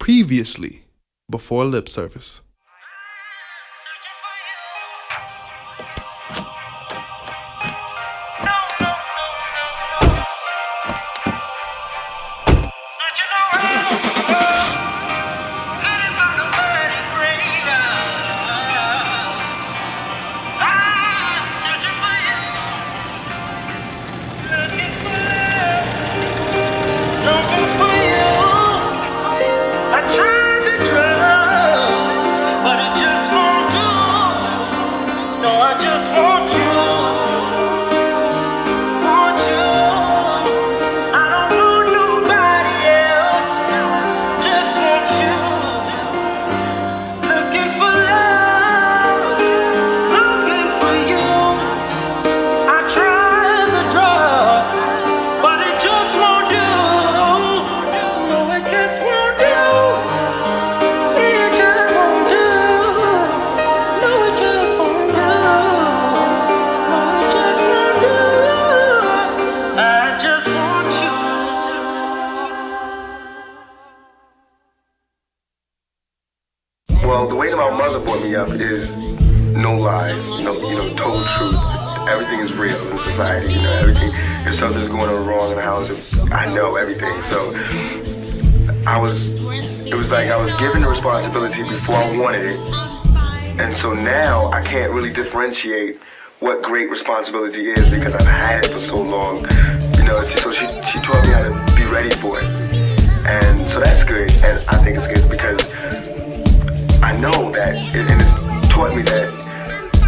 Previously, before lip service. Well, the way that my mother brought me up is no lies, total truth. Everything is real in society, everything. If something's going on wrong in the house, I know everything. So it was like I was given the responsibility before I wanted it. And so now I can't really differentiate what great responsibility is because I've had it for so long. So she taught me how to be ready for it. And so that's good. And I think it's good because I know that, and it's taught me that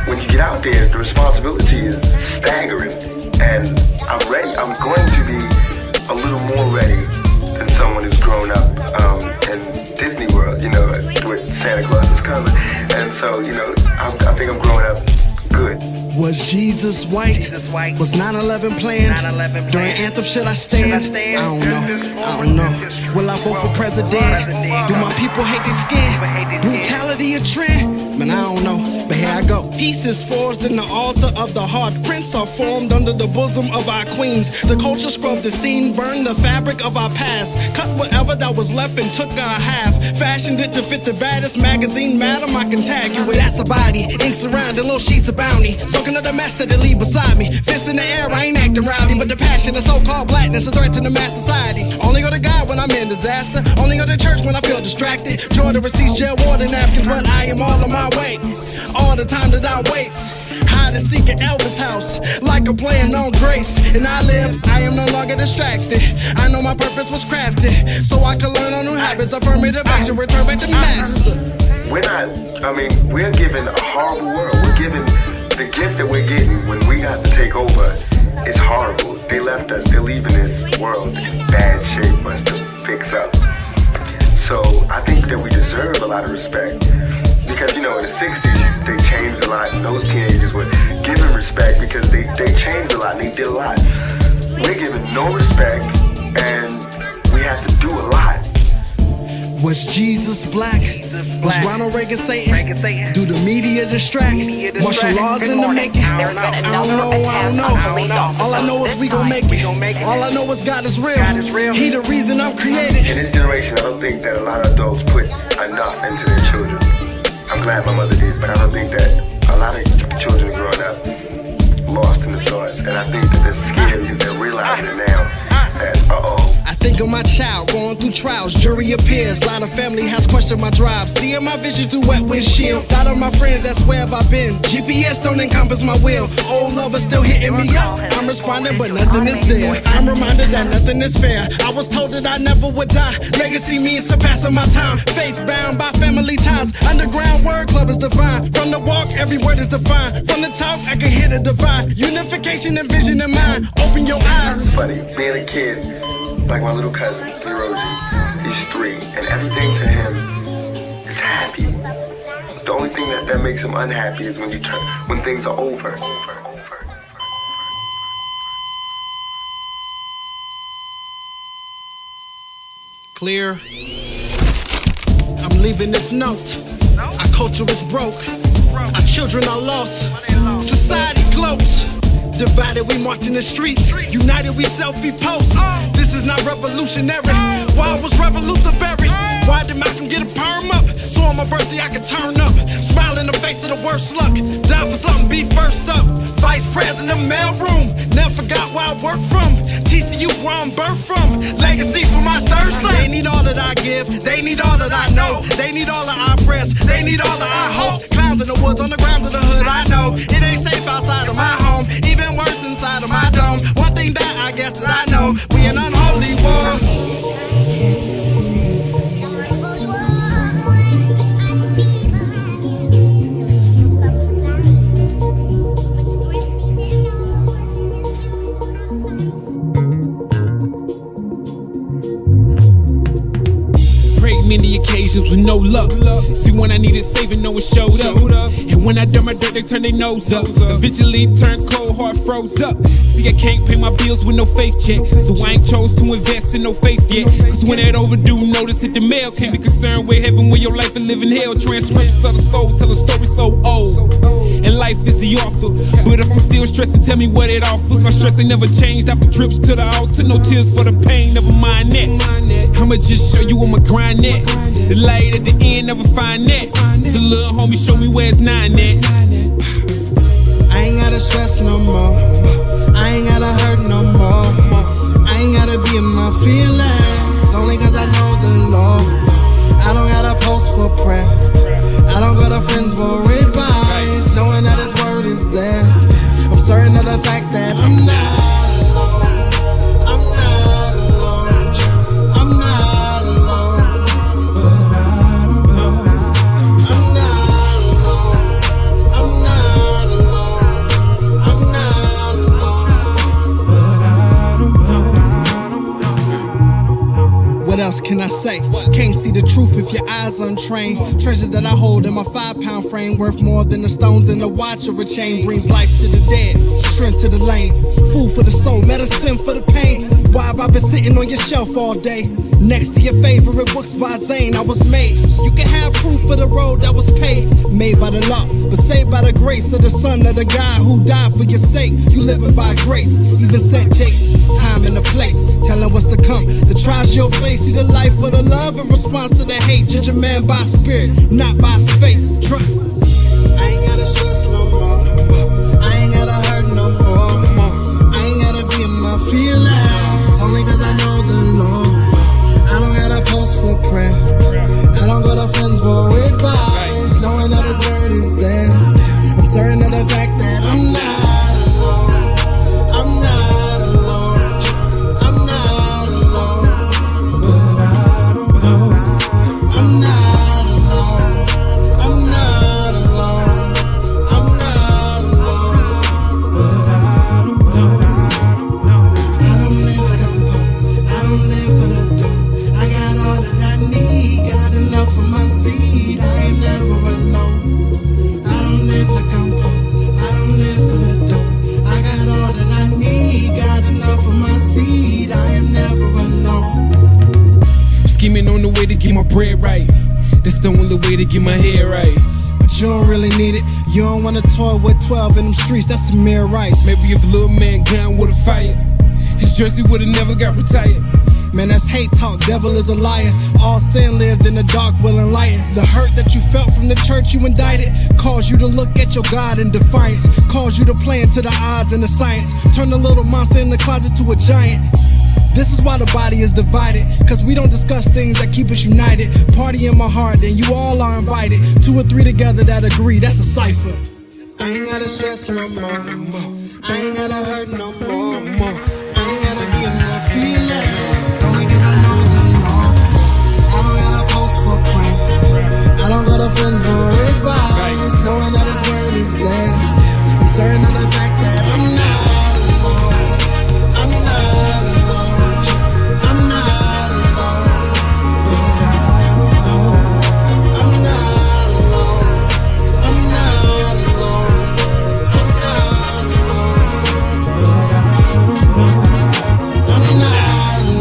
when you get out there, the responsibility is staggering, and I'm ready. I'm going to be a little more ready than someone who's grown up in Disney World, with Santa Claus is coming, and so, I think I'm growing up good. Was Jesus white? Was 9/11 planned? During anthem should I stand? I don't know. Will I vote for president? Do my people hate their skin? Brutality a trend? Man, I don't know. But here I go. Peace is forged in the altar of the heart. Prints are formed under the bosom of our queens. The culture scrubbed the scene, burned the fabric of our past. Cut whatever that was left and took our half. Fashioned it to fit the baddest magazine. Madam, I can tag you with. That's a body. Ink surrounding little sheets of bounty. Soaking up the mess that they leave beside me. Fists in the air, I ain't acting rowdy. But the passion of so-called blackness is a threat to the mass society. Only go to God when I'm in disaster. Only go to church when I feel distracted. Jordan receipts, jail water napkins. But I am all on my way. All the time that I waste. Hide and seek at Elvis' house. Like I'm playing on grace. And I am no longer distracted. I know my purpose was crafted. So I can learn on new habits. Affirmative action, return back to master. We're given a horrible world. We're given the gift that we're getting when we got to take over. It's horrible. They left us. They're leaving this world in bad shape for us to fix up. So I think that we deserve a lot of respect. Because, in the 60s, they changed a lot, and those teenagers were given respect because they changed a lot, and they did a lot. We're given no respect, and we have to do a lot. Was Jesus black? Was Ronald Reagan Satan? Do the media distract? Martial laws in the making? I don't know. All I know is we gon' make it. All I know is God is real. He the reason I'm created. In this generation, I don't think that a lot of adults put enough into their children. I'm glad my mother did, but I don't think that a lot of children growing up lost in the sauce. And I think that they're scared because they're realizing it now that, I think of my child going through trials, jury appears. Lot of family has questioned my drive. Seeing my visions through wet windshield. Lot of my friends ask where have I been. GPS don't encompass my will. Old lovers still hitting me up. I'm responding, but nothing is there. I'm reminded that nothing is fair. I was told that I never would die. Legacy means surpassing my time. Faith bound by family ties. Underground word club is divine. From the walk, every word is defined. From the talk, I can hear the divine. Unification and vision in mind. Open your eyes. It's funny, being a kid, like my little cousin, Hiroji, he's 3, and everything to him is happy. The only thing that makes him unhappy is when things are over. Clear. I'm leaving this note. Our culture is broke. Our children are lost. Society gloats. Divided, we march in the streets. United, we selfie post. This is not revolutionary. Why was revolution buried? Why did my my birthday, I can turn up. Smile in the face of the worst luck. Die for something, be first up. Vice president, mailroom. Never forgot where I work from. Teach the youth where I'm birthed from. Legacy for my third son. They need all that I give. They need all that I know. They need all that I press. They need all that I hopes. Clowns in the woods, on the grounds of the hood, I know. It ain't safe outside of my home. Even worse inside of my dome. One thing that I guess that I know. We an unholy war. Many occasions with no luck. See, when I needed saving, no one showed up. And when I done my dirt, they turned their nose up. Eventually turned cold, heart froze up. See, I can't pay my bills with no faith check, so I ain't chose to invest in no faith yet. Cause when that overdue notice hit the mail, can't be concerned with heaven when your life is living hell. Transcripts of the soul tell a story so old, and life is the author. But if I'm still stressing, tell me what it offers. My stress ain't never changed after trips to the altar. No tears for the pain, never mind that. I'ma just show you where my grind at. The light at the end, never find that. Till little homie show me where it's 9 at. I ain't gotta stress no more. I ain't gotta hurt no more. I ain't gotta be in my feelings, only cause I know the Lord. I don't gotta post for prayer. I don't go to friends for advice, knowing that His word is there. I'm certain of the fact that I'm not alone. I'm not alone. I'm not alone. But I don't know. I'm not alone. I'm not alone. I'm not alone. But I don't know. What else can I say? Can't see the truth if your eyes untrained. Treasure that I hold in my 5-pound frame, worth more than the stones in the watch or a chain. Brings life to the dead, strength to the lame, food for the soul, medicine for the pain. Why have I been sitting on your shelf all day, next to your favorite books by Zane? I was made so you can have proof of the road that was paved. Made by the law, but saved by the grace of the son of the God who died for your sake. You living by grace, even set dates, time and the place, telling what's to come. The trials you'll face, see the life of the love in response to the hate. Judge a man by spirit, not by his face. Trust. I ain't gotta stress no more. I ain't gotta hurt no more. I ain't gotta be in my feelings, only cause I know the Lord. I don't gotta post for prayer. I don't go to friends for advice, knowing that His word is there. I'm certain of the fact that I'm not alone. I'm not alone. I'm not alone. But I don't know. I'm not alone. I'm not alone. I'm not alone. But I don't know. I don't live like I'm poor. I don't live for the dough. I got all that I need. Got enough for my seed. I ain't never alone. I don't live like I'm poor. I don't live for the dough. I got all that I need. Got enough for my seed. I am never alone. Scheming on the way to get my bread right. That's the only way to get my head right. But you don't really need it. You don't wanna toy with 12 in them streets. That's the mere right. Maybe if a little man gun would've fired, his jersey would've never got retired. Man, that's hate talk, devil is a liar. All sin lived in the dark will enlighten. The hurt that you felt from the church you indicted caused you to look at your God in defiance, caused you to play into the odds and the science, turn the little monster in the closet to a giant. This is why the body is divided, cause we don't discuss things that keep us united. Party in my heart, and you all are invited. 2 or 3 together that agree, that's a cipher. I ain't gotta stress no more. I ain't gotta hurt no more. I ain't gotta be in my feelings, only cause I know the Lord. I don't gotta post for prayer. I don't gotta friends for advice, knowing that His word is there. I'm certain of the fact that I'm not alone. I'm not alone. I'm not alone. I'm not alone. I'm not alone. I'm not alone. I'm not alone.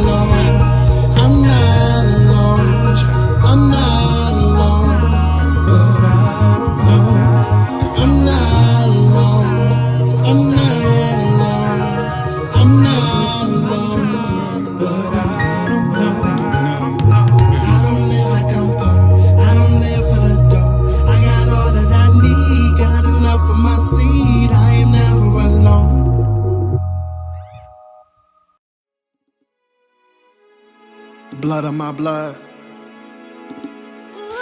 blood of my blood,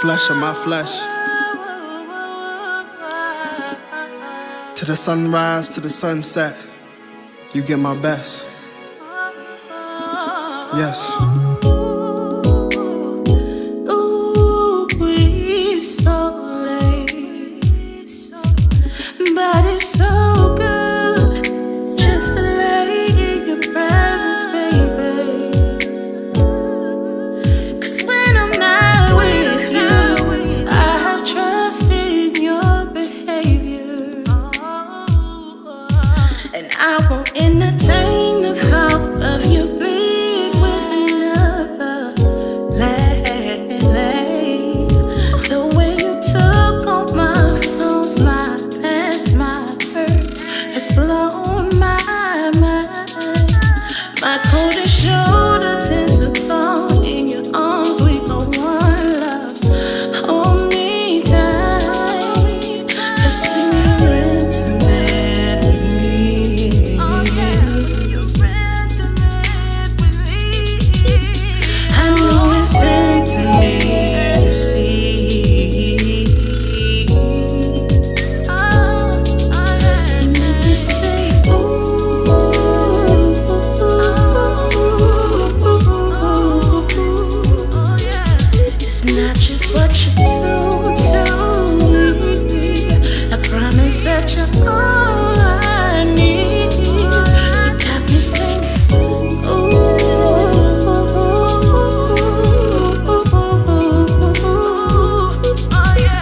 flesh of my flesh. To the sunrise, to the sunset, you get my best. Yes. Ooh, we so late, but it's so good just to lay in your presence, baby. 'Cause when I'm not with you, I have trust in your behavior, and I won't entertain the thought of you being with another lady. The way you took on my flaws, my past, my hurts has blown my mind. My cold shoulder tends to fall in your arms. We are one love. Hold me tight, 'cause when you're intimate with me, I know it's intimate, you see. You make me say, it's not just what you do to me. I promise that you're all I need. You got me saying,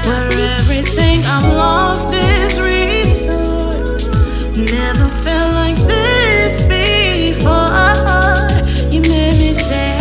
where everything I've lost is restored. Never felt like this before. You made me say,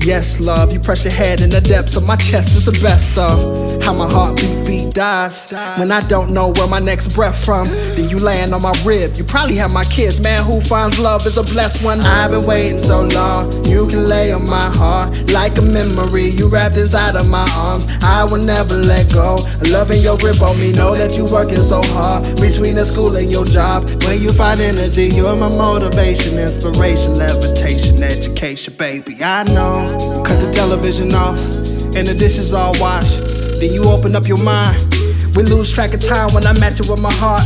Yes, love, you press your head in the depths of my chest is the best of how my heartbeat dies when I don't know where my next breath from. Then you land on my rib, you probably have my kids. Man, who finds love is a blessed one. I've been waiting so long, you can lay on my heart like a memory. You wrapped inside of my arms, I will never let go. Loving your grip on me, know that you working so hard between the school and your job. When you find energy, you're my motivation, inspiration, levitation, education, baby. I know. Cut the television off and the dishes all washed. Then you open up your mind. We lose track of time when I match it with my heart.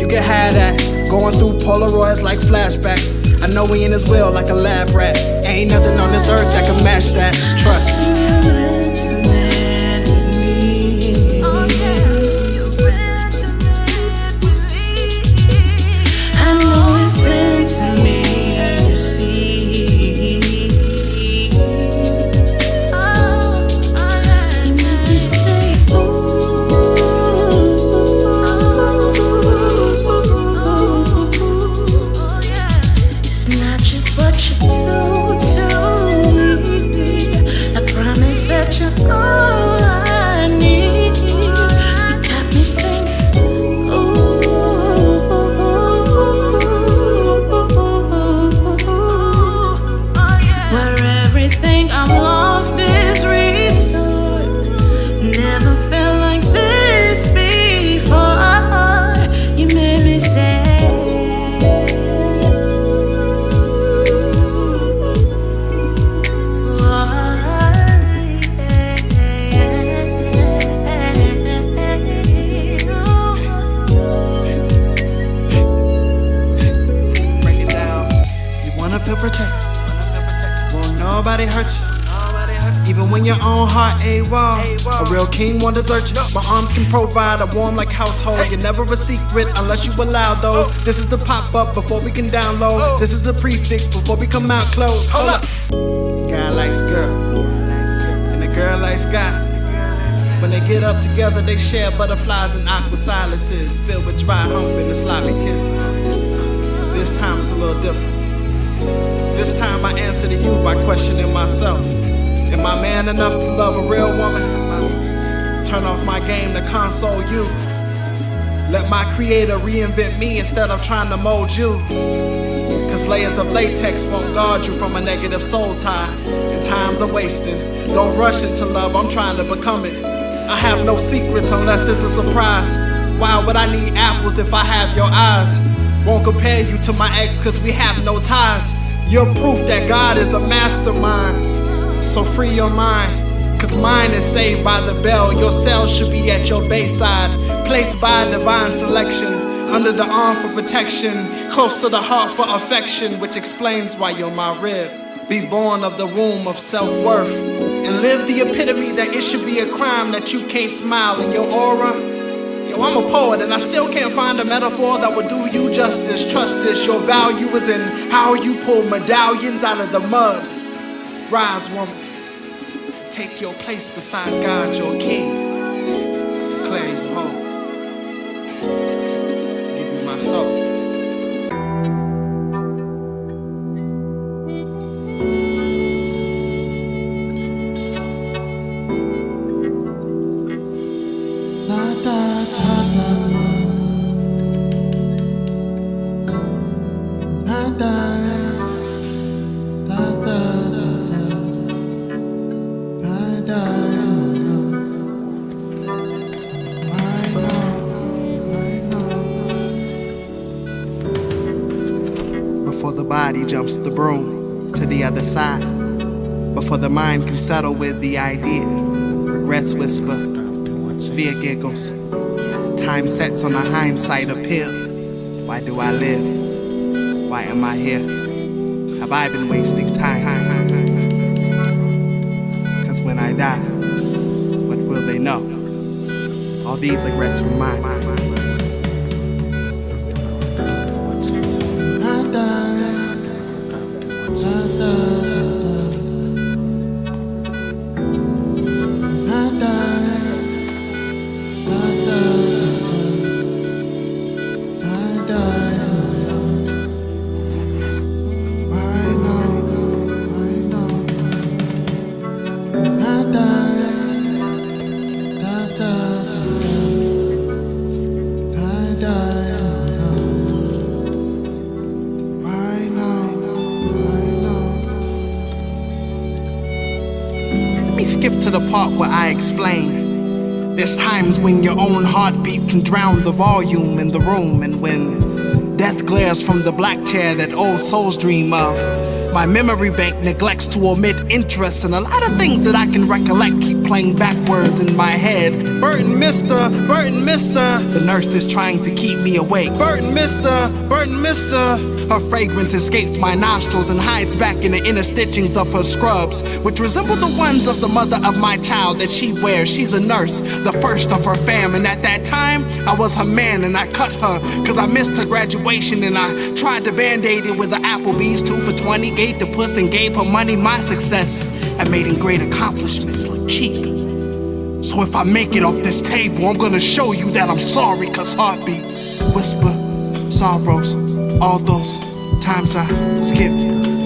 You can have that, going through Polaroids like flashbacks. I know we in his will like a lab rat. Ain't nothing on this earth that can match that. Trust. I know it's intimate, you see. You make me say, it's not just what you do to me. I promise that you're all I need. You got me singing, where everything I've lost is restored. Never felt like this before. You made me say, Break it down. You wanna feel protected. Won't nobody hurt you. Even when your own heart AWOL. A real king won't desert you. My arms can provide a warm like household. You're never a secret unless you allow those. This is the pop-up before we can download. This is the prefix before we come out close. Hold up. Guy likes girl, and the girl likes guy. When they get up together, they share butterflies and awkward silences filled with dry humping and sloppy kisses. But this time it's a little different. This time I answer to you by questioning myself. Am I man enough to love a real woman? Turn off my game to console you. Let my creator reinvent me instead of trying to mold you. Cause layers of latex won't guard you from a negative soul tie. And times are wasting. Don't rush into love, I'm trying to become it. I have no secrets unless it's a surprise. Why would I need apples if I have your eyes? Won't compare you to my ex cause we have no ties. You're proof that God is a mastermind. So free your mind, cause mine is saved by the bell. Your cell should be at your bayside, placed by divine selection, under the arm for protection, close to the heart for affection, which explains why you're my rib. Be born of the womb of self-worth, and live the epitome that it should be a crime that you can't smile in your aura. Yo, I'm a poet and I still can't find a metaphor that would do you justice. Trust this, your value is in how you pull medallions out of the mud. Rise, woman, take your place beside God, your king. Declare you whole. Give you my soul. Before the body jumps the broom to the other side, before the mind can settle with the idea, regrets whisper, fear giggles, time sets on a hindsight appeal. Why do I live? Why am I here? Have I been wasting time? Cause when I die, what will they know? All these regrets were mine. Let me skip to the part where I explain. There's times when your own heartbeat can drown the volume in the room, and when death glares from the black chair that old souls dream of, my memory bank neglects to omit interest, and a lot of things that I can recollect keep playing backwards in my head. Burton, mister, the nurse is trying to keep me awake. Burton, mister. Her fragrance escapes my nostrils and hides back in the inner stitchings of her scrubs, which resemble the ones of the mother of my child that she wears. She's a nurse, the first of her fam, and at that time, I was her man, and I cut her cause I missed her graduation, and I tried to band-aid it with the Applebee's 2 for $20, gave the puss and gave her money. My success at making great accomplishments look cheap. So if I make it off this table, I'm gonna show you that I'm sorry, cause heartbeats whisper sorrows, all those times I skipped.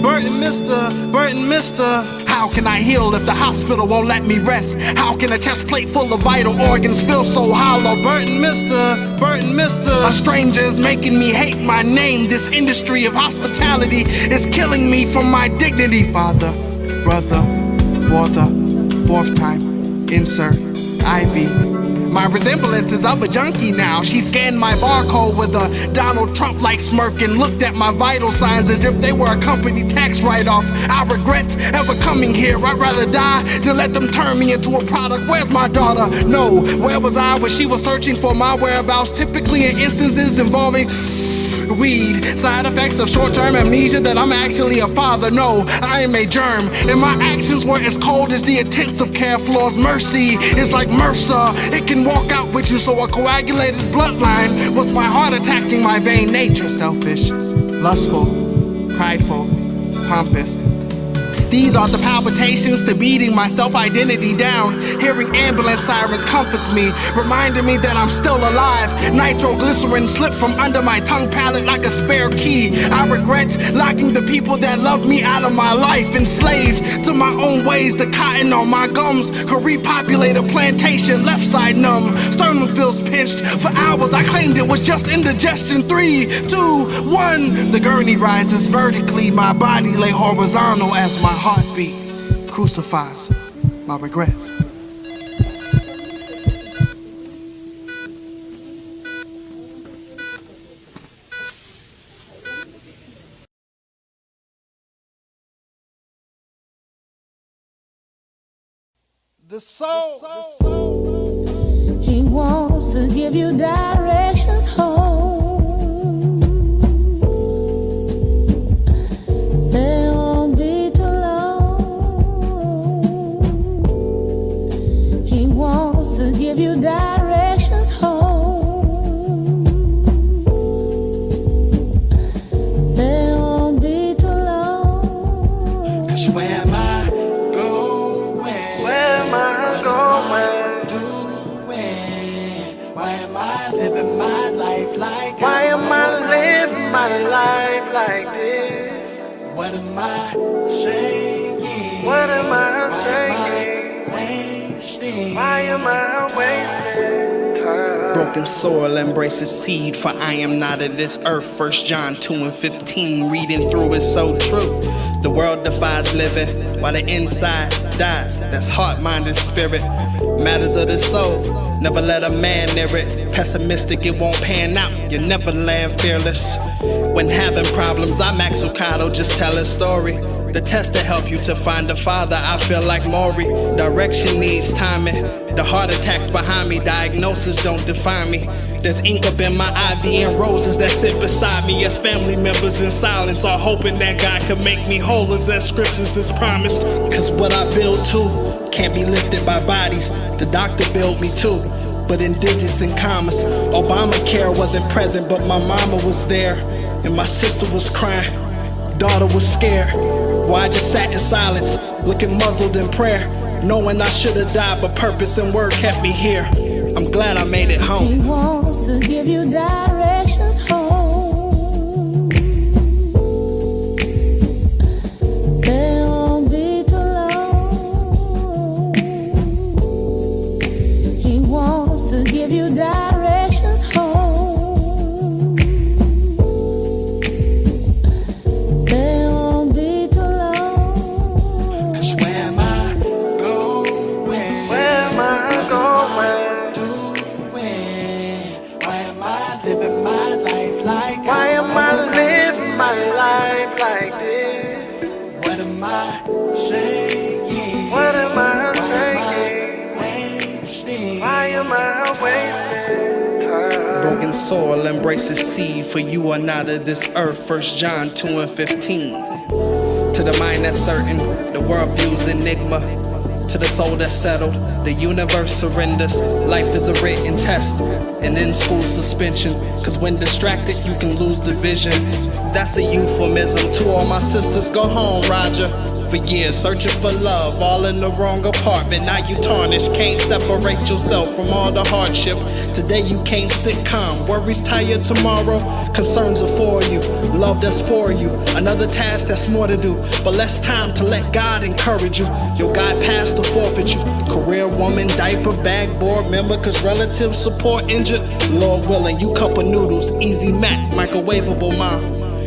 Burton, mister, how can I heal if the hospital won't let me rest? How can a chest plate full of vital organs feel so hollow? Burton, mister, a stranger is making me hate my name. This industry of hospitality is killing me from my dignity. Father, brother, for the fourth time, insert IV. My resemblance is of a junkie now. She scanned my barcode with a Donald Trump-like smirk and looked at my vital signs as if they were a company tax write-off. I regret ever coming here. I'd rather die than let them turn me into a product. Where's my daughter? No, where was I when she was searching for my whereabouts? Typically in instances involving weed, side effects of short-term amnesia that I'm actually a father. No, I am a germ, and my actions were as cold as the intensive care floors. Mercy is like MRSA, it can walk out with you. So a coagulated bloodline was my heart attacking my vain nature. Selfish, lustful, prideful, pompous. These are the palpitations to beating my self-identity down. Hearing ambulance sirens comforts me, reminding me that I'm still alive. Nitroglycerin slipped from under my tongue palate like a spare key. I regret locking the people that love me out of my life. Enslaved to my own ways, the cotton on my gums could repopulate a plantation, left side numb. Sternum feels pinched. For hours I claimed it was just indigestion. 3, 2, 1. The gurney rises vertically. My body lay horizontal as my heartbeat crucifies my regrets. The soul. He wants to give you directions home. They won't be too long. He wants to give you directions home. They won't be too long. 'Cause where am I going? Where am I going? Why am I living my life like Why am I living my life like this? What am I saying? What am I saying? Wasting. Why am I wasting time? Broken soil embraces seed, for I am not of this earth. 1 John 2:15, reading through is so true. The world defies living, while the inside dies. That's heart, mind, and spirit. Matters of the soul, never let a man near it. Pessimistic, it won't pan out. You never land fearless. When having problems, I'm Max Lucado, just tell a story. The test to help you to find a father, I feel like Maury. Direction needs timing. The heart attacks behind me, diagnosis don't define me. There's ink up in my IV and roses that sit beside me as family members in silence are hoping that God can make me whole as that scriptures is promised. 'Cause what I build too can't be lifted by bodies. The doctor built me too, but in digits and commas. Obamacare wasn't present, but my mama was there. And my sister was crying, daughter was scared. Why I just sat in silence, looking muzzled in prayer, knowing I should have died, but purpose and word kept me here. I'm glad I made it home. He wants to give you directions home. They won't be too long. He wants to give you directions home. They won't be too long. 'Cause where am I going? Where am I going? Why am I living my life like Why am I living my life like this? What am I saying? What am I saying? Wasting. Why am I wasting time? Broken soil embraces seed, for you are not of this earth. 1 John 2:15. To the mind that's certain, the world views enigma. To the soul that's settled, the universe surrenders. Life is a written test, and in school suspension. 'Cause when distracted, you can lose the vision. That's a euphemism. To all my sisters, go home, Roger. For years, searching for love, all in the wrong apartment. Now you tarnished, can't separate yourself from all the hardship. Today you can't sit calm, worries tie you tomorrow. Concerns are for you, love that's for you. Another task that's more to do, but less time to let God encourage you. Your God passed to forfeit you. Career woman, diaper bag, board member, 'cause relative support injured. Lord willing, you cup of noodles, easy mac, microwavable mom.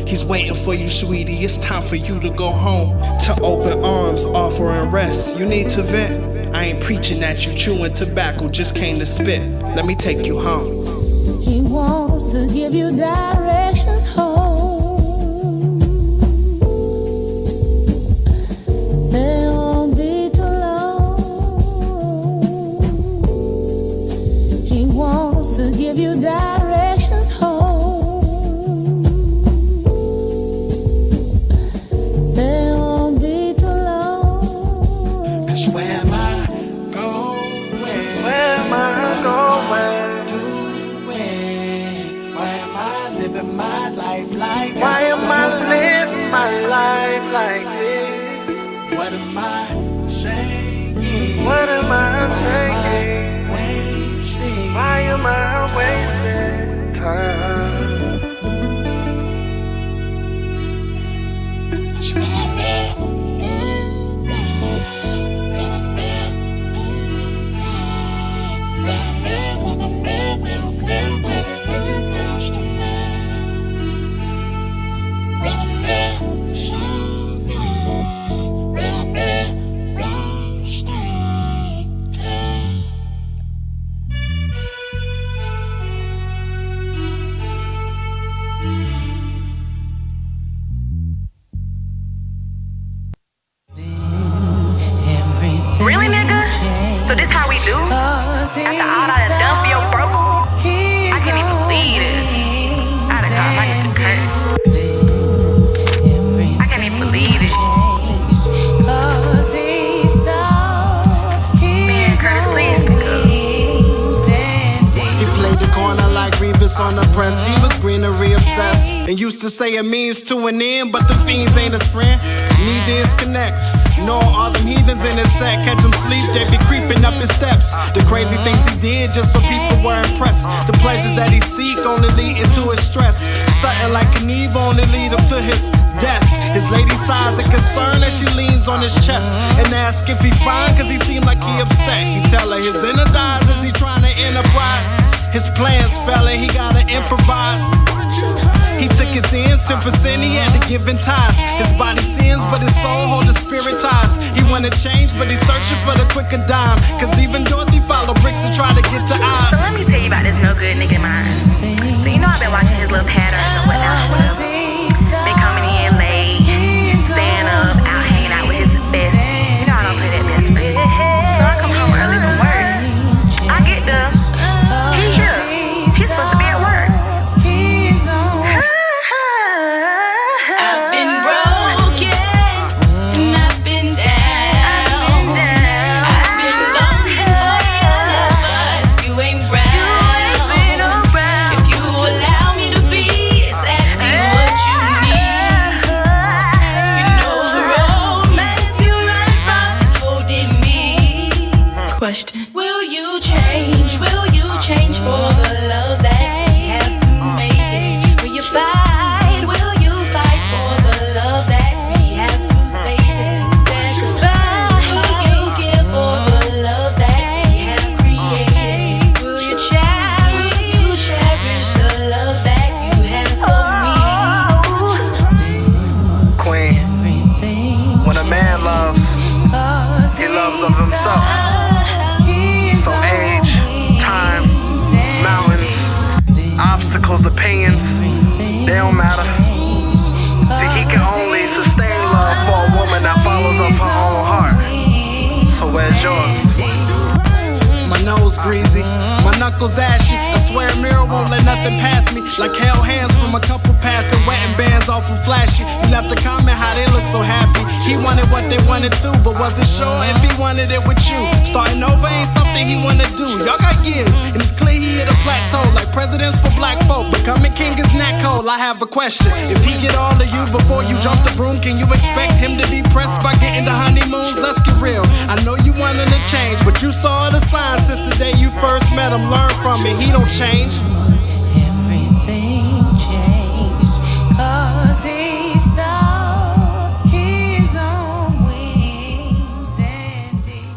He's waiting for you, sweetie. It's time for you to go home. To open arms, offering rest. You need to vent. I ain't preaching at you, chewing tobacco, just came to spit. Let me take you home. He wants to give you directions home. They won't be too long. He wants to give you directions home. They won't be too long. 'Cause where am I going? Where am I going? Why am I living my life past and used to say it means to an end, but the fiends ain't his friend. Neither is connects, nor are them heathens in his set. Catch him sleep, they be creeping up his steps. The crazy things he did just so people were impressed. The pleasures that he seek only lead into his stress. Stunting like an Eve only lead him to his death. His lady sighs a concern as she leans on his chest and asks if he fine, cause he seemed like he upset. He tell her his inner dies as he trying to enterprise. His plans fell and he gotta improvise. He took his ends, 10% he had to give in ties. His body sins, but his soul hold his spirit ties. He wanna change, but he's searching for the quicker dime. Cause even Dorothy followed bricks to try to get to eyes. So let me tell you about this no good nigga of mine. So you know I've been watching his little patterns and whatnot. Been coming in late, staying up, out hanging out with his best. You know I don't play that best friend. So I come home early from work. I get there. He's here. He's supposed to be at work. I've been broken and I've been down. I've been longing for your love, but you ain't round. If you allow me to be exactly what you need, you know the romance you run from is holding me. Question: will you change? Will you change for the love that we have to make it? Will you fight? Will you fight for the love that we have to save it? Sacrifice will you give for the love that we have created? Will you cherish the love that you have for me? Queen, when a man loves, he loves of himself. So age, time, mountains, obstacles, opinions, they don't matter. See, he can only sustain love for a woman that follows up her own heart. So where's yours? My nose greasy, my knuckles ashy. I swear a mirror won't let nothing pass me. Like held hands from a couple passing, wetting bands off of flashy. He left a comment how they look so happy. He wanted what they wanted too, but wasn't sure if he wanted it with you. Starting over ain't something he wanna do. Y'all got years, and it's clear he hit a plateau. Like presidents for black folk, becoming king is not cold. I have a question: if he get all of you before you jump the broom, can you expect him to be pressed by getting the honeymoons? Let's get real. I know you wanting to change, but you saw the signs since the day you first met him. Learn from it, he don't change. Everything changed 'cause he saw his own wings and he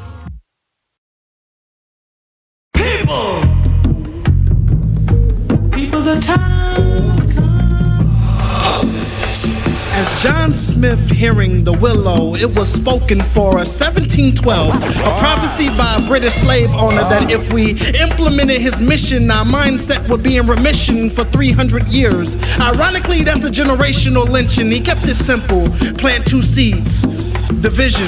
People, the time has come. As John Smith hearing the willow, it was spoken for 1712, a prophecy by a British slave owner that if we implemented his mission, our mindset would be in remission for 300 years. Ironically, that's a generational lynching. He kept it simple: plant 2 seeds. Division,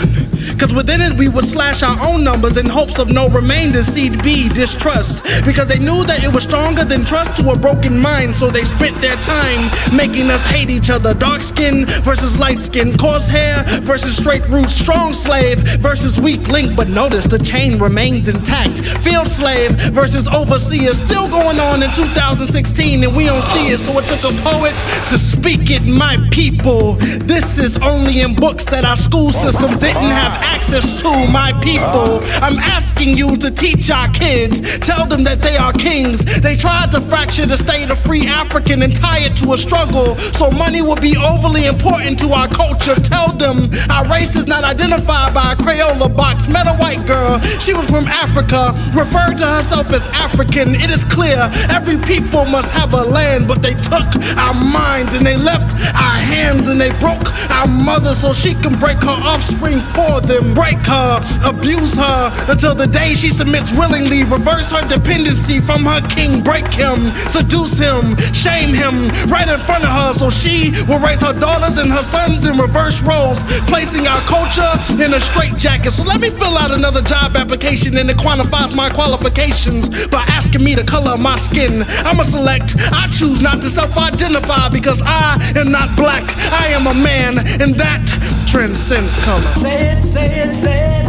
cause within it we would slash our own numbers in hopes of no remainder. Seed B, distrust, because they knew that it was stronger than trust to a broken mind. So they spent their time making us hate each other. Dark skin versus light skin, coarse hair versus straight roots, strong slave versus weak link. But notice the chain remains intact. Field slave versus overseer, still going on in 2016 and we don't see it. So it took a poet to speak it. My people, this is only in books that our school systems didn't have access to. My people, I'm asking you to teach our kids. Tell them that they are kings. They tried to fracture the state of free African and tie it to a struggle so money would be overly important to our culture. Tell them our race is not identified by a Crayola box. Met a white girl, she was from Africa, referred to herself as African. It is clear every people must have a land, but they took our minds and they left our hands and they broke our mother so she can break her offspring for them. Break her, abuse her until the day she submits willingly. Reverse her dependency from her king. Break him, seduce him, shame him right in front of her so she will raise her daughters and her sons in reverse roles, placing our culture in a straitjacket. So let me fill out another job application and it quantifies my qualifications by asking me the color of my skin. I'ma select, I choose not to self-identify because I am not black. I am a man and that transcends color. Say it, say it, say it.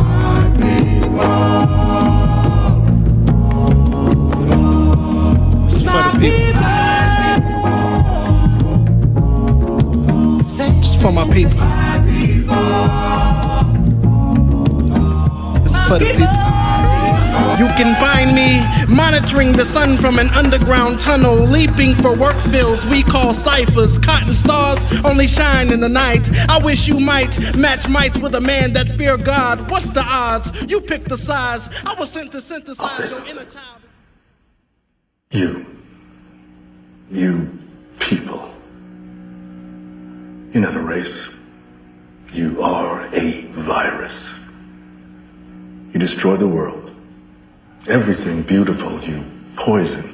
It's for the people. Just for my people. It's for the people. You can find me monitoring the sun from an underground tunnel, leaping for work fields we call ciphers. Cotton stars only shine in the night. I wish you might match mites with a man that fear God. What's the odds? You pick the size. I was sent to synthesize your inner child. You people. You're not a race. You are a virus. You destroy the world. Everything beautiful you poison.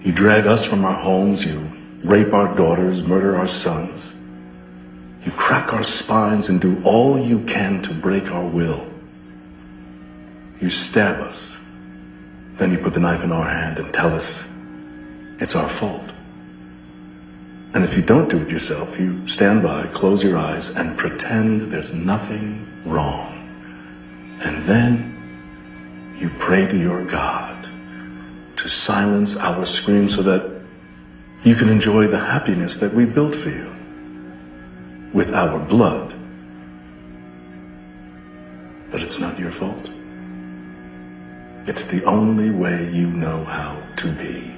You drag us from our homes, you rape our daughters, murder our sons. You crack our spines and do all you can to break our will. You stab us. Then you put the knife in our hand and tell us it's our fault. And if you don't do it yourself, you stand by, close your eyes, and pretend there's nothing wrong. And then you pray to your God to silence our screams so that you can enjoy the happiness that we built for you with our blood. But it's not your fault. It's the only way you know how to be.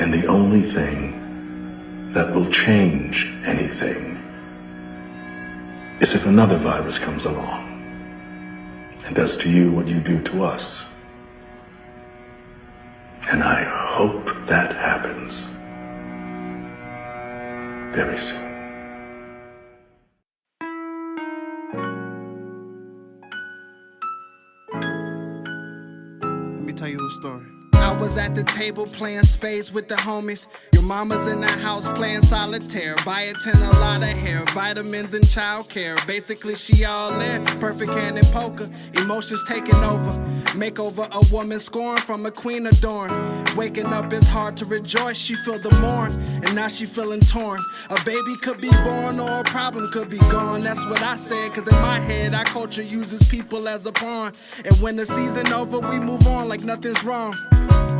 And the only thing that will change anything is if another virus comes along and does to you what you do to us. And I hope that happens very soon. Let me tell you a story. I was at the table playing spades with the homies. Your mama's in the house playing solitaire. Biotin, a lot of hair, vitamins and childcare. Basically, she all in. Perfect hand in poker. Emotions taking over. Makeover a woman scorned from a queen adorned. Waking up is hard to rejoice. She feel the mourn, and now she feeling torn. A baby could be born or a problem could be gone. That's what I said, cause in my head, our culture uses people as a pawn. And when the season over, we move on like nothing's wrong.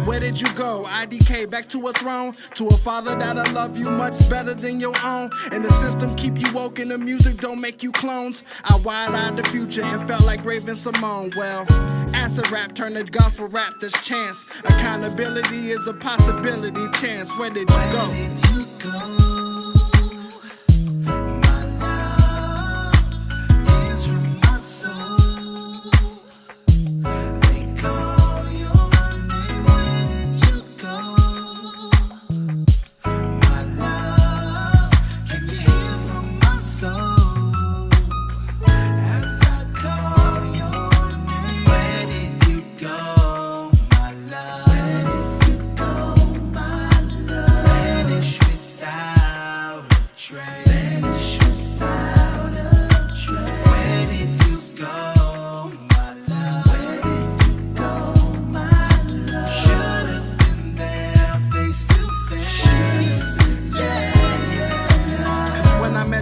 Where did you go? IDK back to a throne, to a father that'll love you much better than your own. And the system keep you woke and the music don't make you clones. I wide-eyed the future and felt like Raven Simone. Well, acid rap turned to gospel rap, there's chance. Accountability is a possibility, chance. Where did you go? Where did you go?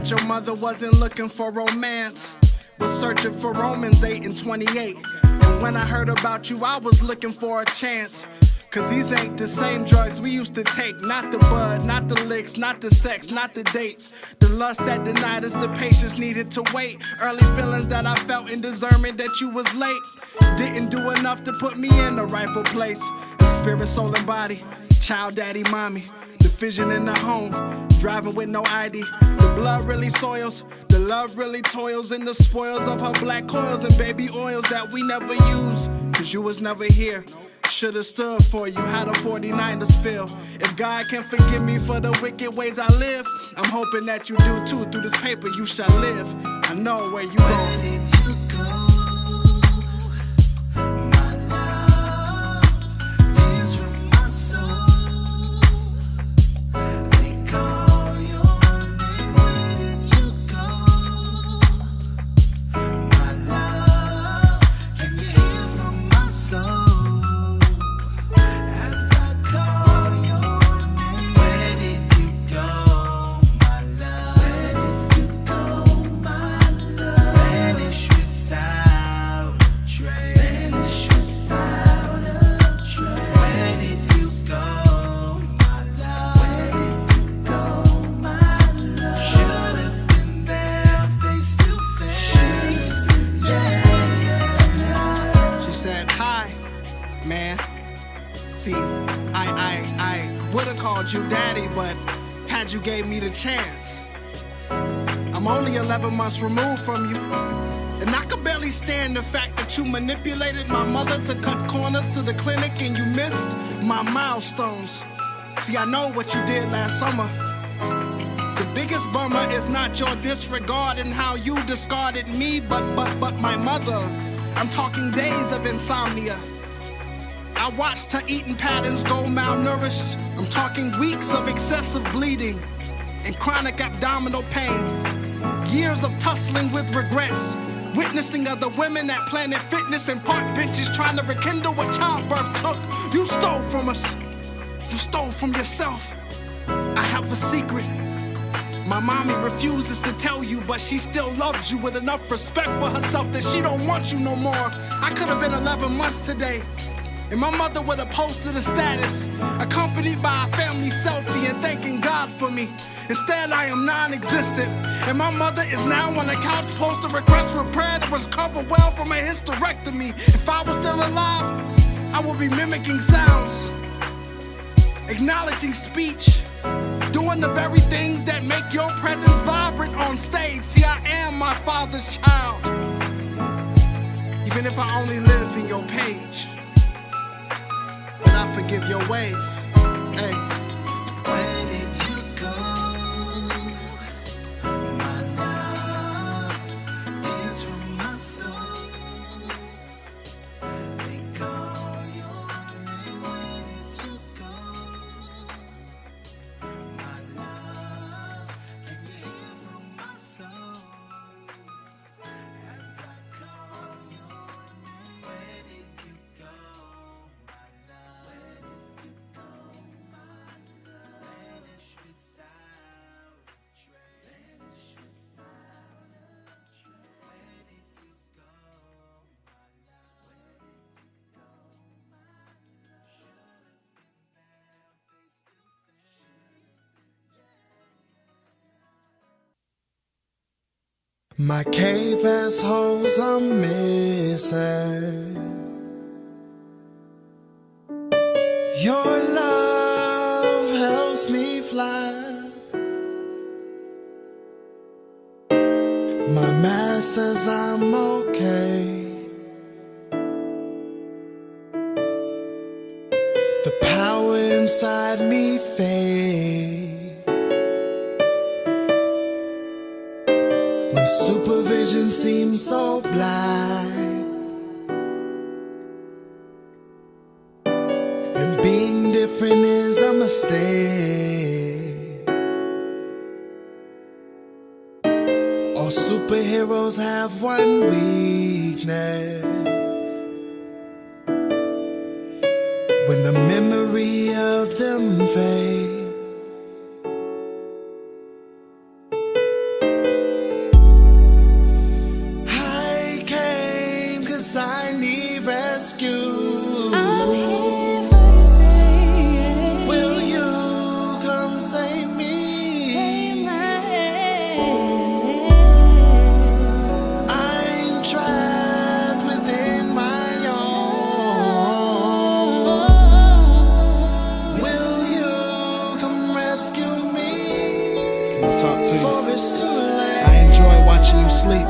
Your mother wasn't looking for romance, was searching for Romans 8 and 28. And when I heard about you, I was looking for a chance. Cause these ain't the same drugs we used to take. Not the bud, not the licks, not the sex, not the dates. The lust that denied us the patience needed to wait. Early feelings that I felt in discernment that you was late. Didn't do enough to put me in the rightful place. The spirit, soul, and body, child, daddy, mommy. Division in the home, driving with no ID. The blood really soils, the love really toils in the spoils of her black coils and baby oils that we never use. Cause you was never here. Should've stood for you, how the 49ers feel. If God can forgive me for the wicked ways I live, I'm hoping that you do too. Through this paper you shall live. I know where you go. Where did you go? My love, tears from my soul. They call your name. Where did you go? My love, can you hear from my soul? called you daddy, but had you gave me the chance. I'm only 11 months removed from you, and I could barely stand the fact that you manipulated my mother to cut corners to the clinic and you missed my milestones. See, I know what you did last summer. The biggest bummer is not your disregard and how you discarded me, but my mother. I'm talking days of insomnia. I watched her eating patterns go malnourished. I'm talking weeks of excessive bleeding and chronic abdominal pain. Years of tussling with regrets, witnessing other women at Planet Fitness and park benches trying to rekindle what childbirth took. You stole from us. You stole from yourself. I have a secret. My mommy refuses to tell you, but she still loves you with enough respect for herself that she don't want you no more. I could have been 11 months today, and my mother would have posted a status, accompanied by a family selfie and thanking God for me. Instead, I am non-existent, and my mother is now on the couch posting requests for prayer to recover well from a hysterectomy. If I was still alive, I would be mimicking sounds, acknowledging speech, doing the very things that make your presence vibrant on stage. See, I am my father's child, even if I only live in your page. But I forgive your ways. Hey. Where did you go? My love, tears from my soul. They call your name. Where did you go? My love, can you hear from my soul? As I call your name, where did you go? My love, where did you go? My love, vanish without a trace. Vanish without a trace. Where did you go? My love, where did you go? My love, should have been there face to face. My cape has holes I'm missing. Your love helps me fly. My mask says I'm okay. The power inside me fades when supervision seems so blind, and being different is a mistake. All superheroes have one weakness: when the memory of them fades. I came 'cause I need rescue. I'm here for you, baby. Will you come save me? Take my hand. I'm trapped within my own. Will you come rescue me? Can I talk to you? For it's too late. I enjoy watching you sleep,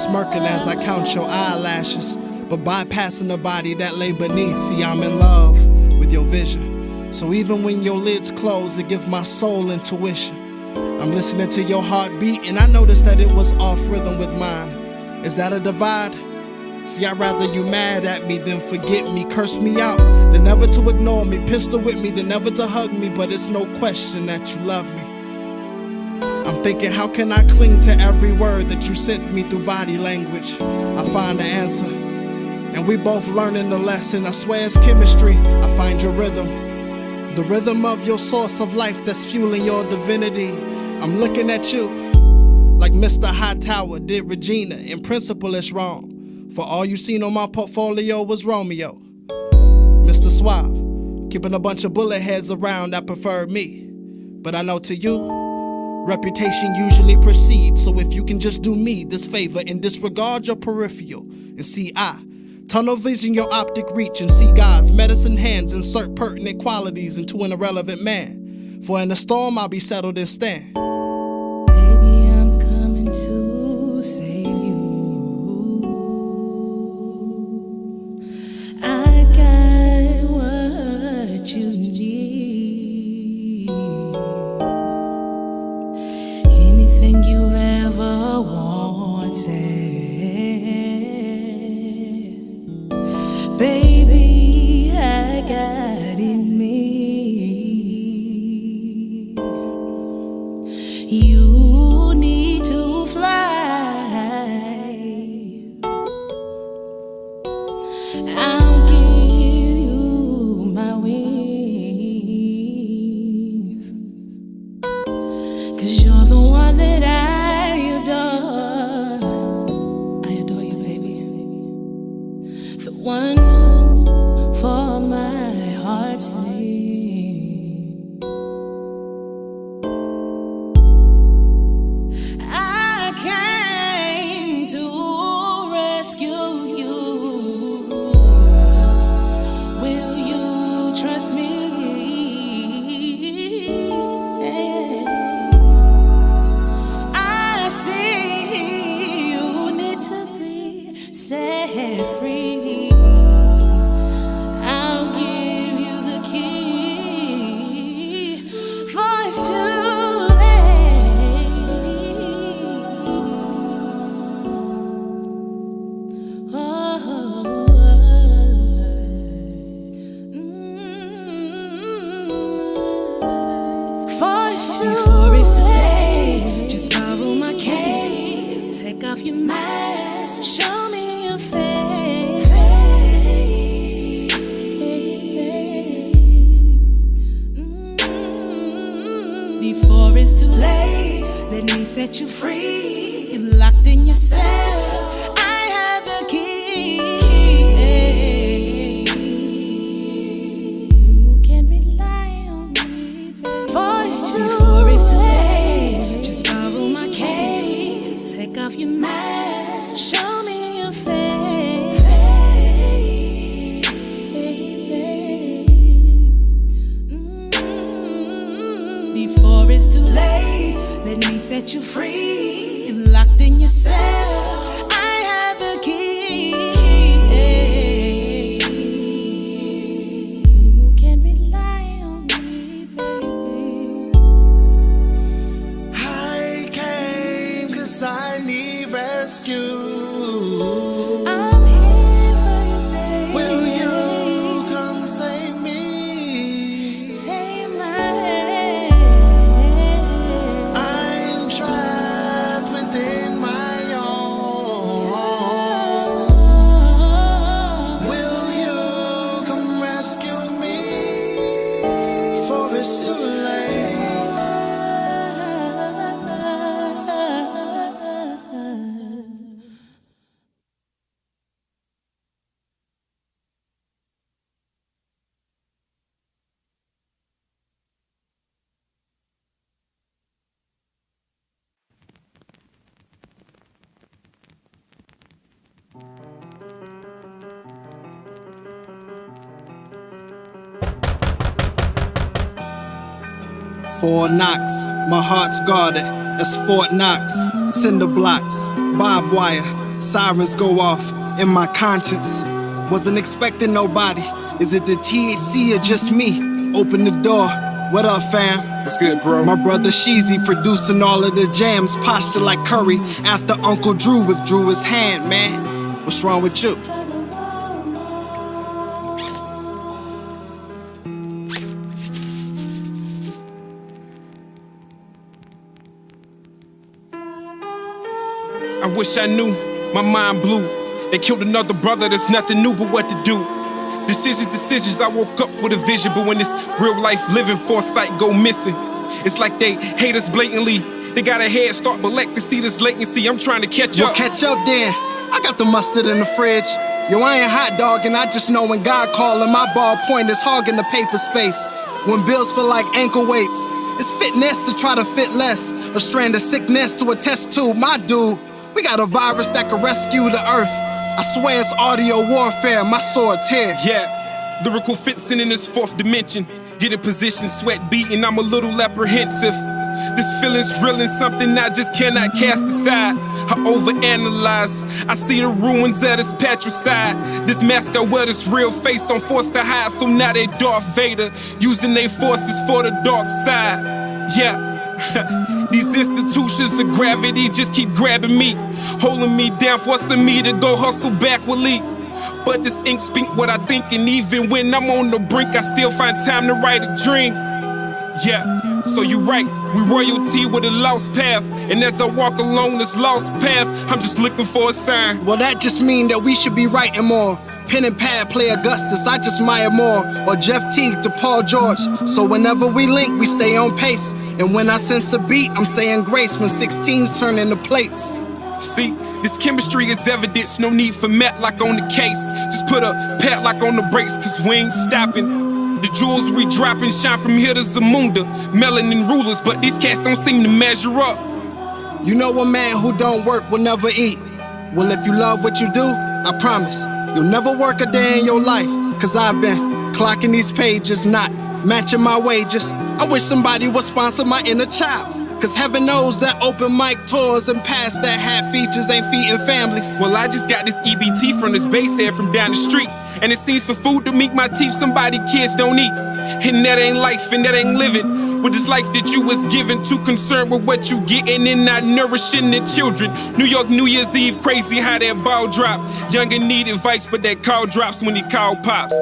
smirking as I count your eyelashes, but bypassing the body that lay beneath. See, I'm in love with your vision, so even when your lids close, it gives my soul intuition. I'm listening to your heartbeat, and I noticed that it was off rhythm with mine. Is that a divide? See, I'd rather you mad at me than forget me, curse me out, than never to ignore me, pistol with me, than never to hug me, but it's no question that you love me. I'm thinking, how can I cling to every word that you sent me through body language? I find the answer, and we both learning the lesson. I swear it's chemistry. I find your rhythm, the rhythm of your source of life that's fueling your divinity. I'm looking at you like Mr. Hightower did Regina. In principle, it's wrong, for all you seen on my portfolio was Romeo. Mr. Suave, keeping a bunch of bullet heads around that preferred me. But I know to you, reputation usually precedes, so if you can just do me this favor and disregard your peripheral and see tunnel vision your optic reach and see God's medicine hands insert pertinent qualities into an irrelevant man. For in the storm I'll be settled and stand. Baby, I'm coming to save you. I got what you need. Anything you ever wanted, baby, I got in me. You need to fly. I'll give you my wings, 'cause you're the one that I adore. I adore you, baby. The one who for my heart sings. I came to rescue you. Will you trust me? I see you need to be set free. I'll give you the key, for it's too late. For it's too late. Just borrow my cane, take off your mask, show me your face. Before it's too late, let me set you free. You're locked in your cell, I have the key. You can rely on me, baby. Before it's too late, just borrow my cane, take off your mask, show me your face. Before it's too late, let me set you free. You're locked in your cell, I have the key. You can rely on me, baby. I came 'cause I need rescue. I'm here for you, baby. Will you come save me? Take my hand. I'm trapped within my own. Will you come rescue me? For it's too late. Fort Knox, my heart's guarded. It's Fort Knox, cinder blocks, barbed wire, sirens go off in my conscience. Wasn't expecting nobody. Is it the THC or just me? Open the door. What up, fam? What's good, bro? My brother Sheezy producing all of the jams, posture like Curry after Uncle Drew withdrew his hand, man. What's wrong with you? I wish I knew, my mind blew. They killed another brother, there's nothing new but what to do. Decisions, I woke up with a vision, but when this real life living foresight go missing, it's like they hate us blatantly. They got a head start, but like to see this latency, I'm trying to catch up. Well, catch up then. I got the mustard in the fridge. Yo, I ain't hot dog, and I just know when God callin', my ballpoint is hogging the paper space. When bills feel like ankle weights, it's fitness to try to fit less. A strand of sickness to attest to, my dude. We got a virus that can rescue the earth. I swear it's audio warfare, my sword's here. Yeah, lyrical fencing in this fourth dimension. Get in position, sweat beating, I'm a little apprehensive. This feeling's real and something I just cannot cast aside. I overanalyze, I see the ruins of this patricide. This mask I wear this real face, I'm forced to hide, so now they Darth Vader, using their forces for the dark side. Yeah. These institutions of gravity just keep grabbing me, holding me down, forcing me to go hustle backwardly. But this ink speak what I think, and even when I'm on the brink, I still find time to write a dream. Yeah, so you right, we royalty with a lost path. And as I walk along this lost path, I'm just looking for a sign. Well, that just mean that we should be writing more. Pen and pad, play Augustus, I just Maya Moore. Or Jeff Teague to Paul George. So whenever we link, we stay on pace. And when I sense a beat, I'm saying grace when 16s turn into plates. See, this chemistry is evidence, no need for matlock on the case. Just put a padlock on the brakes, cause we ain't stopping. The jewels we dropping shine from here to Zamunda. Melanin rulers, but these cats don't seem to measure up. You know a man who don't work will never eat. Well, if you love what you do, I promise you'll never work a day in your life. Cause I've been clocking these pages, not matching my wages. I wish somebody would sponsor my inner child. Cause heaven knows that open mic tours and past that hat features ain't feeding families. Well, I just got this EBT from this bass head from down the street. And it seems for food to meet my teeth, somebody kids don't eat. And that ain't life and that ain't living. With this life that you was given, too concerned with what you getting and not nourishing the children. New York New Year's Eve, crazy how that ball drop. Younger need advice, but that call drops when he call pops.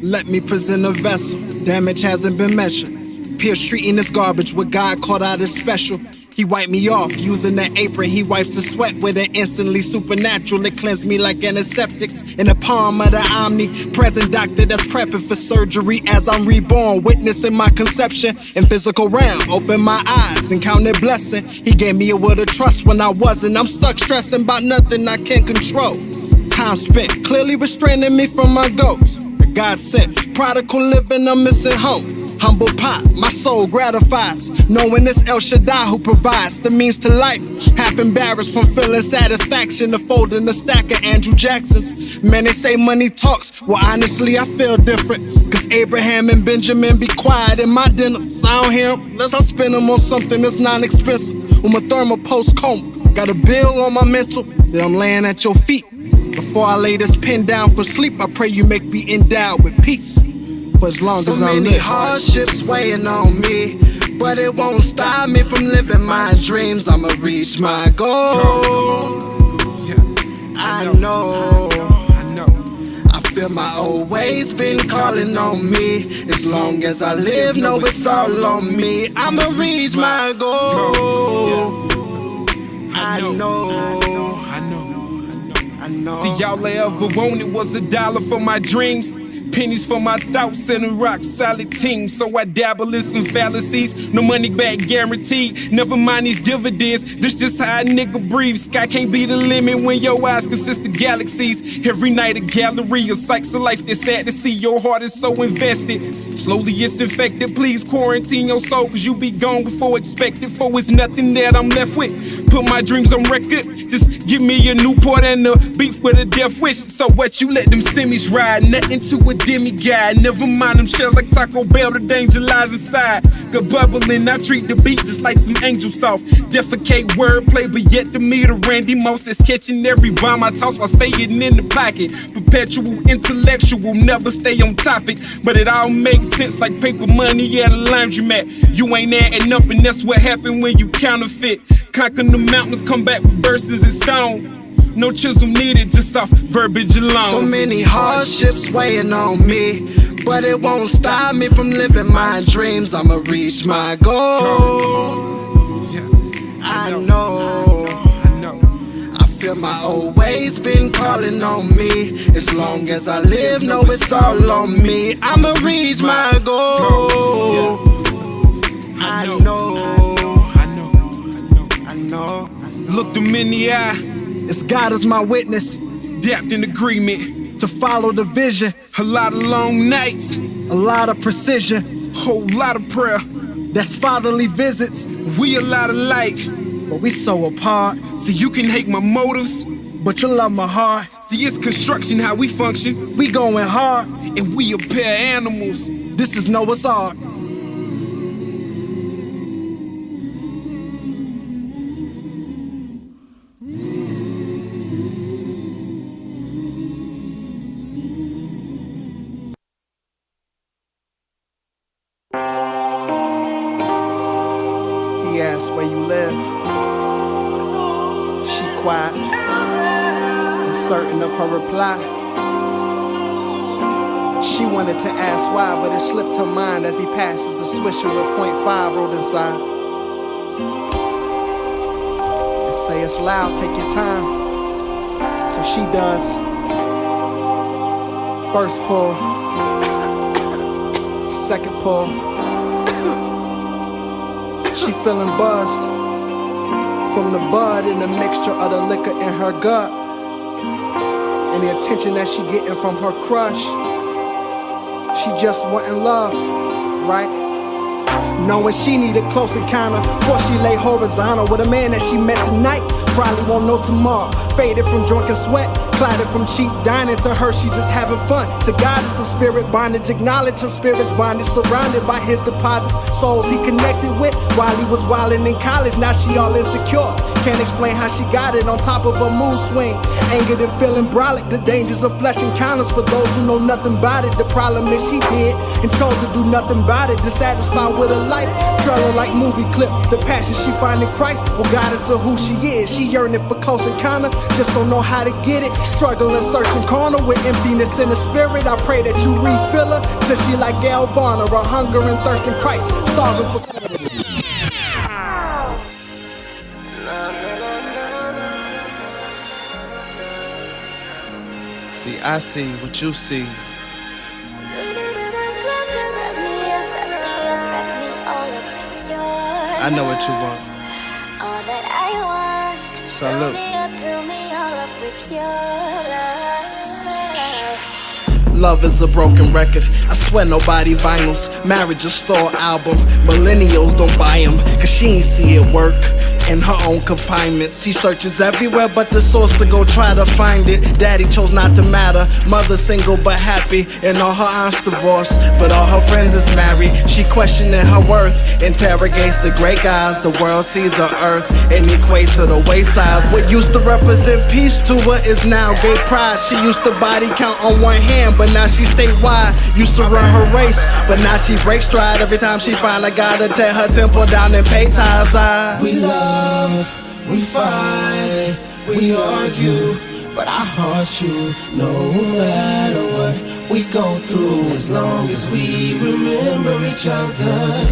Let me present a vessel, damage hasn't been measured. Pierce treating this garbage, what God called out as special. He wiped me off using the apron, he wipes the sweat with it instantly supernatural. It cleansed me like antiseptics in the palm of the omnipresent doctor that's prepping for surgery as I'm reborn, witnessing my conception in physical realm. Open my eyes and counted blessing. He gave me a word of trust when I wasn't. I'm stuck stressing about nothing I can't control. Time spent clearly restraining me from my goals. God sent prodigal living, I'm missing home. Humble pie, my soul gratifies, knowing it's El Shaddai who provides the means to life. Half embarrassed from feeling satisfaction of folding a stack of Andrew Jacksons. Man, they say money talks, well honestly I feel different. Cause Abraham and Benjamin be quiet in my dinner. So I don't hear them unless I spend them on something that's non-expensive. With my thermal post-coma, got a bill on my mental that I'm laying at your feet. Before I lay this pen down for sleep, I pray you make me endowed with peace for as long as I live. So many hardships weighing on me, but it won't stop me from living my dreams. I'ma reach my goal. I know. I feel my old ways been calling on me. As long as I live, know it's all on me. I'ma reach my goal. I know. See, all I ever wanted was $1 for my dreams, pennies for my thoughts, and a rock solid team. So I dabble in some fallacies, no money back guaranteed. Never mind these dividends, this just how a nigga breathes. Sky can't be the limit when your eyes consist of galaxies. Every night a gallery of sights of life that's sad to see. Your heart is so invested, slowly it's infected. Please quarantine your soul, cause you be gone before expected. For it's nothing that I'm left with. Put my dreams on record, just give me a Newport and a beef with a death wish. So what, you let them semis ride, nothing to a demigod. Never mind them shells like Taco Bell, the danger lies inside. Good bubbling, I treat the beat just like some angel sauce. Defecate wordplay, but yet to me the Randy Moss that's catching every rhyme I toss while staying in the pocket. Perpetual intellectual, never stay on topic, but it all makes sense like paper money at a laundromat. You ain't adding up, and that's what happened when you counterfeit. Conquer the mountains, come back with verses in stone. No chisel needed, just off verbiage alone. So many hardships weighing on me, but it won't stop me from living my dreams. I'ma reach my goal. I know. I feel my old ways been calling on me. As long as I live, know it's all on me. I'ma reach my goal. I know. Look them in the eye, it's God as my witness. dapped in agreement. to follow the vision. A lot of long nights, a lot of precision, whole lot of prayer. That's fatherly visits. We a lot alike, but we so apart. See, you can hate my motives, but you love my heart. See, it's construction how we function. We going hard, and we a pair of animals. This is Noah's Ark. He asked where you live. She quiet, uncertain of her reply. She wanted to ask why, but it slipped her mind as he passes the swisher with .5 rolled inside. And say it's loud, take your time. So she does. First pull, second pull. She feeling buzzed from the bud and the mixture of the liquor in her gut, and the attention that she getting from her crush. She just wanting love, right? Knowing she needed close encounter before she lay horizontal with a man that she met tonight. Probably won't know tomorrow. Faded from drunken sweat, clouded from cheap dining. To her, she just having fun. To God, it's a spirit bondage. Acknowledge her spirit's bondage, surrounded by his deposits. Souls he connected with while he was wildin' in college. Now she all insecure. Can't explain how she got it on top of a mood swing. Angered and feeling brolic. The dangers of flesh encounters for those who know nothing about it. The problem is she did and chose to do nothing about it. Dissatisfied with her life, trailer like movie clip. The passion she find in Christ will guide her to who she is. She yearning for close encounter, just don't know how to get it. Struggling, searching corner with emptiness in the spirit. I pray that you refill her till she like Gail Varner, a hunger and thirst in Christ, starving for. See, I see what you see. I know what you want. All that I want. Salute. Fill me all up with your love. Love is a broken record. I swear nobody vinyls. Marriage a store album. Millennials don't buy them, cause she ain't see it work. In her own confinement, she searches everywhere but the source to go try to find it. Daddy chose not to matter. Mother single but happy, and all her aunts divorced, but all her friends is married. She questioning her worth, interrogates the great guys. The world sees her earth and equates her to waysides. What used to represent peace to her is now gay pride. She used to body count on one hand, but now she statewide. Used to run her race, but now she breaks stride. Every time she find a guy to tear her temple down and pay tithes. We love, we fight, we argue, but I heart you no matter what we go through, as long as we remember each other.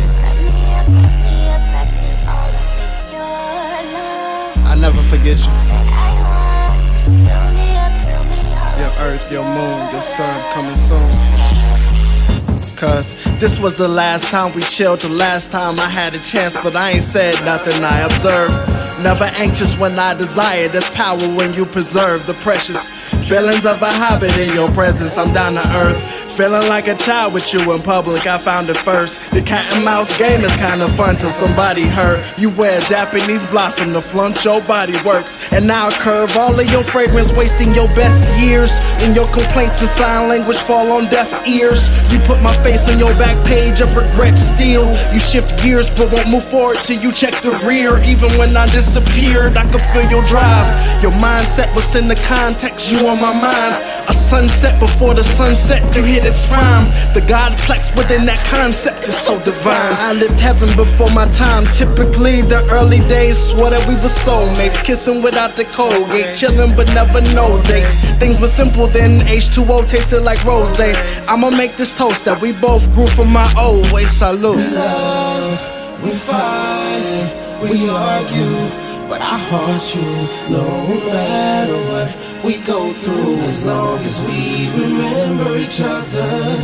I never forget you. Your earth, your moon, your sun coming soon. Cause this was the last time we chilled, the last time I had a chance, but I ain't said nothing, I observed. Never anxious when I desire, there's power when you preserve the precious feelings of a hobbit in your presence. I'm down to earth, feeling like a child with you in public. I found it first. The cat and mouse game is kinda fun till somebody hurt. You wear Japanese blossom to flaunt your body works, and now I curve all of your fragrance, wasting your best years. And your complaints in sign language fall on deaf ears. You put my face on your back page of regret still. You shift gears but won't move forward till you check the rear. Even when I disappeared, I could feel your drive. Your mindset was in the context, you on my mind. A sunset before the sunset to hit its prime. The Godplex within that concept is so divine. I lived heaven before my time. Typically the early days swore that we were soulmates, kissing without the Colgate, chilling but never no dates. Things were simple then, H2O tasted like rosé. I'ma make this toast that we both grew from my old way. Salute. We love, we fight, we argue, but I heart you no matter what we go through, as long as we remember each other.